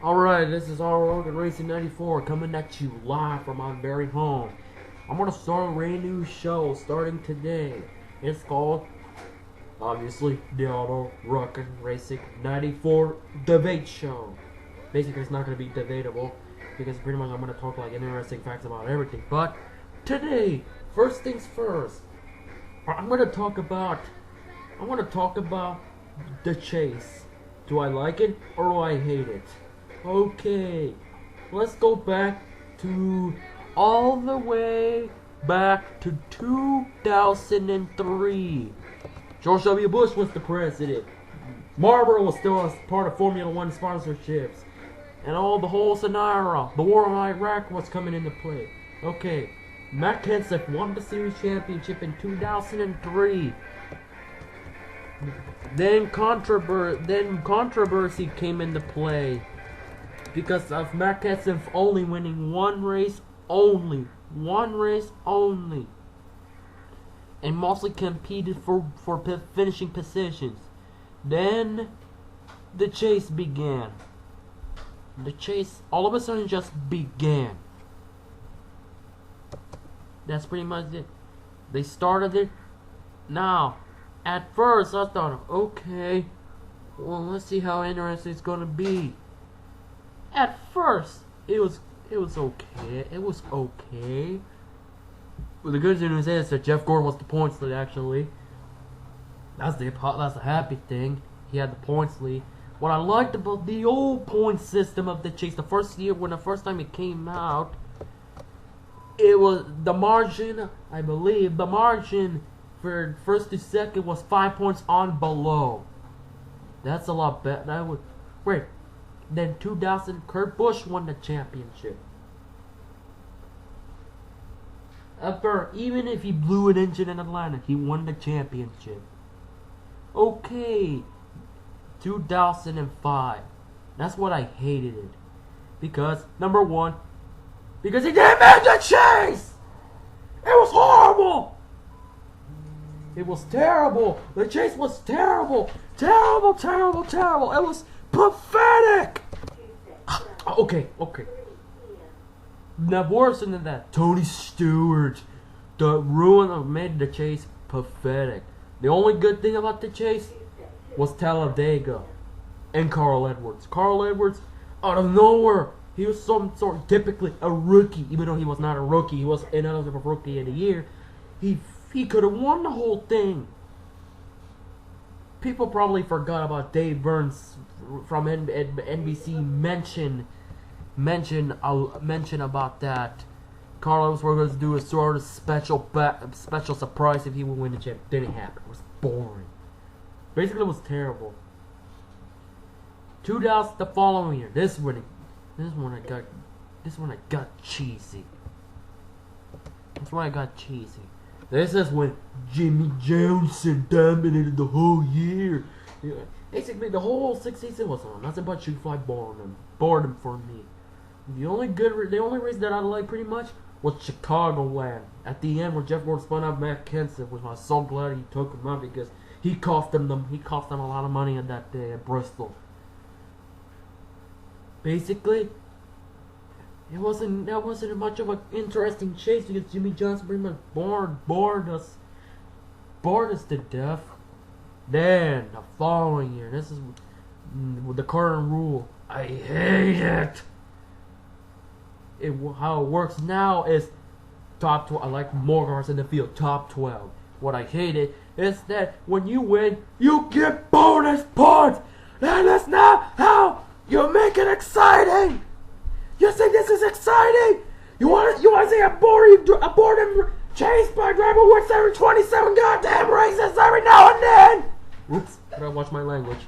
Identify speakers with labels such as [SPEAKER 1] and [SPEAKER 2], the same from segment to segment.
[SPEAKER 1] Alright, this is our Rogan Racing 94 coming at you live from my very home. I'm gonna start a brand new show starting today. It's called, obviously, the Auto Rogan Racing 94 Debate Show. Basically, it's not gonna be debatable because pretty much I'm gonna talk like interesting facts about everything. But today, first things first, I'm gonna talk about the chase. Do I like it or do I hate it? Okay, let's go back to all the way back to 2003. George W. Bush was the president. Marlboro was still a part of Formula One sponsorships. And all the whole scenario, the war in Iraq was coming into play. Okay, Matt Kenseth won the series championship in 2003. Then controversy came into play because of Matt Kenseth only winning one race only, and mostly competed for finishing positions. Then the chase began. The chase all of a sudden just began. That's pretty much it. They started it. Now, at first I thought, okay, well, let's see how interesting it's gonna be. At first, it was okay. It was okay. Well, the good news is that Jeff Gordon was the points lead. Actually, that's the happy thing. He had the points lead. What I liked about the old point system of the chase, the first time it came out, it was the margin. I believe the margin for first to second was 5 points on below. That's a lot better. Then 2000, Kurt Busch won the championship. Even if he blew an engine in Atlanta, he won the championship. Okay, 2005. That's what I hated it. Because, number one, because he didn't make the chase! It was horrible! It was terrible. The chase was terrible. Terrible. It was pathetic. Okay. Now, worse than that, Tony Stewart, made the chase pathetic. The only good thing about the chase was Talladega and Carl Edwards. Carl Edwards, out of nowhere, he was typically a rookie, even though he was not a rookie. He was another rookie of the year. He could have won the whole thing. People probably forgot about Dave Burns from NBC mention about that. Carlos was going to do a sort of special surprise if he would win the champ. Didn't happen. It was boring. Basically, it was terrible. 2000, the following year. This one I got cheesy. This is when Jimmy Johnson dominated the whole year. Yeah. Basically, the whole 6 season was on nothing but shoot fly boredom for me. The only reason that I like pretty much was Chicagoland. At the end, where Jeff Gordon spun out Matt Kenseth, which I was so glad he took him out because he cost them a lot of money on that day at Bristol. Basically, that wasn't much of an interesting chase because Jimmy Johnson pretty much bored us to death. Then the following year, this is with the current rule. I hate it. How it works now is top 12. I like more cars in the field, top 12. What I hated is that when you win, you get bonus points. And that's not how you make it exciting. You think this is exciting? You want to see a boring chase by driver wins every 27 goddamn races every now and then? Oops, gotta watch my language.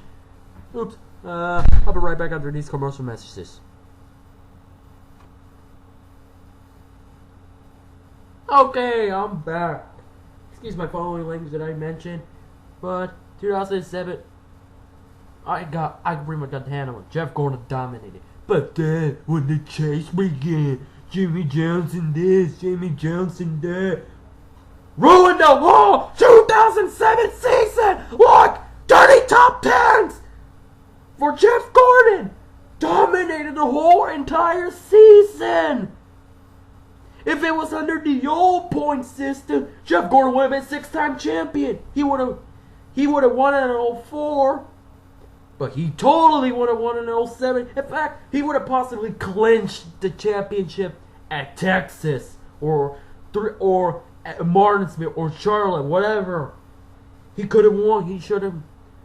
[SPEAKER 1] Oops. I'll be right back after these commercial messages. Okay, I'm back. Excuse my following language that I mentioned, but 2007, I pretty much got the handle on Jeff Gordon dominated. But then, when the chase began, Jimmy Johnson this, Jimmy Johnson that, ruined the whole 2007 season! Like, dirty top 10s! For Jeff Gordon! Dominated dominated the whole entire season. If it was under the old point system, Jeff Gordon would have been 6-time champion. He would have won it in 04. But he totally would have won in 07. In fact, he would have possibly clinched the championship at Texas or at Martinsville or Charlotte, whatever. He could have won. He should have.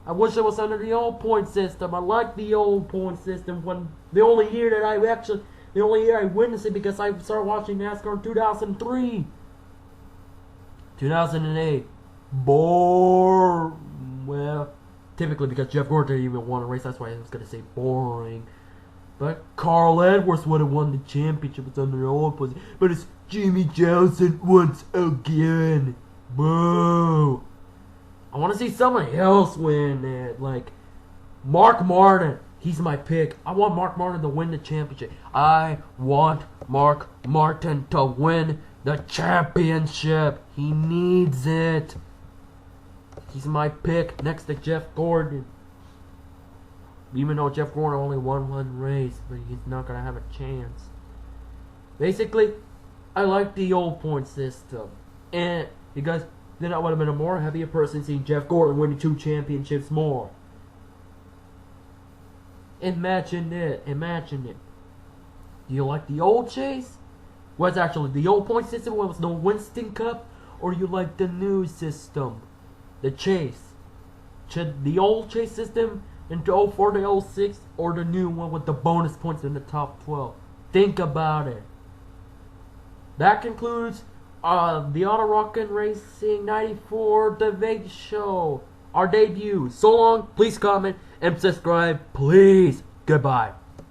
[SPEAKER 1] I wish it was under the old point system. I like the old point system. When the only year I witnessed it because I started watching NASCAR in 2003. 2008. Well, typically because Jeff Gordon didn't even won a race, that's why I was going to say boring. But Carl Edwards would have won the championship under the old point. But it's Jimmy Johnson once again. Boo. I want to see someone else win it. Like Mark Martin. He's my pick. I want Mark Martin to win the championship. I want Mark Martin to win the championship. He needs it. He's my pick next to Jeff Gordon. Even though Jeff Gordon only won one race, but he's not going to have a chance. Basically, I like the old point system. And because then I would have been a more happier person seeing Jeff Gordon winning 2 championships more. Imagine it. Imagine it. Do you like the old chase? What's actually the old point system when it was no Winston Cup? Or you like the new system? The chase. The old chase system into 04 to 06 or the new one with the bonus points in the top 12? Think about it. That concludes the Auto Rockin' Racing 94 The Vegas Show. Our debut. So long. Please comment and subscribe. Please. Goodbye.